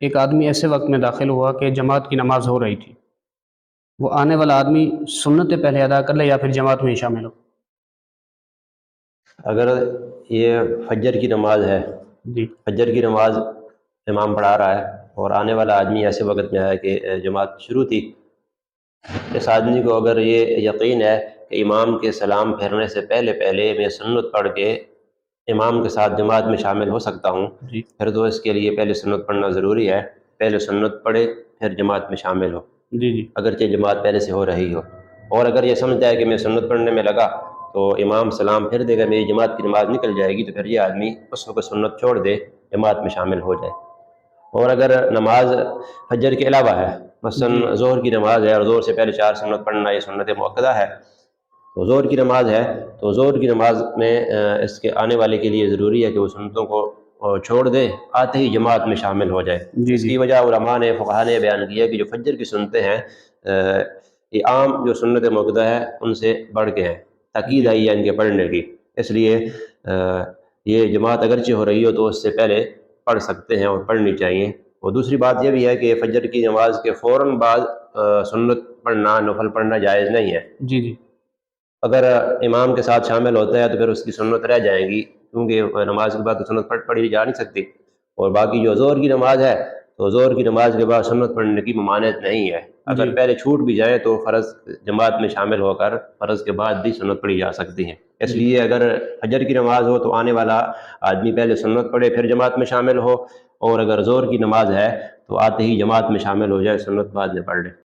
ایک آدمی ایسے وقت میں داخل ہوا کہ جماعت کی نماز ہو رہی تھی، وہ آنے والا آدمی سنتیں پہلے ادا کر لے یا پھر جماعت میں ہی شامل ہو؟ اگر یہ فجر کی نماز ہے، جی فجر کی نماز امام پڑھا رہا ہے اور آنے والا آدمی ایسے وقت میں آیا کہ جماعت شروع تھی، اس آدمی کو اگر یہ یقین ہے کہ امام کے سلام پھیرنے سے پہلے پہلے میں سنت پڑھ کے امام کے ساتھ جماعت میں شامل ہو سکتا ہوں، جی پھر تو اس کے لیے پہلے سنت پڑھنا ضروری ہے، پہلے سنت پڑھے پھر جماعت میں شامل ہو، جی جی اگرچہ جماعت پہلے سے ہو رہی ہو۔ اور اگر یہ سمجھتا ہے کہ میں سنت پڑھنے میں لگا تو امام سلام پھر دے گا، میری جماعت کی نماز نکل جائے گی، تو پھر یہ آدمی اس وقت سنت چھوڑ دے، جماعت میں شامل ہو جائے۔ اور اگر نماز فجر کے علاوہ ہے، جی مثلا ظہر کی نماز ہے اور ظہر سے پہلے 4 سنت پڑھنا، یہ سنت مؤکدہ ہے، تو ظہر کی نماز ہے تو ظہر کی نماز میں اس کے آنے والے کے لیے ضروری ہے کہ وہ سنتوں کو چھوڑ دے، آتے ہی جماعت میں شامل ہو جائے۔ جی اس جی کی وجہ علماء نے، فقہاء نے بیان کی ہے کہ جو فجر کی سنتیں ہیں یہ عام جو سنت مؤکدہ ہے ان سے بڑھ کے ہیں، تاکید جی آئی ہے ان کے پڑھنے کی، اس لیے یہ جماعت اگرچہ ہو رہی ہو تو اس سے پہلے پڑھ سکتے ہیں اور پڑھنی چاہیے۔ اور دوسری بات یہ بھی ہے کہ فجر کی نماز کے فوراً بعد سنت پڑھنا، نفل پڑھنا جائز نہیں ہے۔ جی جی اگر امام کے ساتھ شامل ہوتا ہے تو پھر اس کی سنت رہ جائے گی، کیونکہ نماز کے بعد تو سنت پڑھی جا نہیں سکتی۔ اور باقی جو ظہر کی نماز ہے تو ظہر کی نماز کے بعد سنت پڑھنے کی ممانعت نہیں ہے، جی اگر پہلے چھوٹ بھی جائے تو فرض جماعت میں شامل ہو کر فرض کے بعد بھی سنت پڑھی جا سکتی ہے۔ اس جی لیے اگر فجر کی نماز ہو تو آنے والا آدمی پہلے سنت پڑھے پھر جماعت میں شامل ہو، اور اگر ظہر کی نماز ہے تو آتے ہی جماعت میں شامل ہو جائے، سنت بعد میں پڑھ لے۔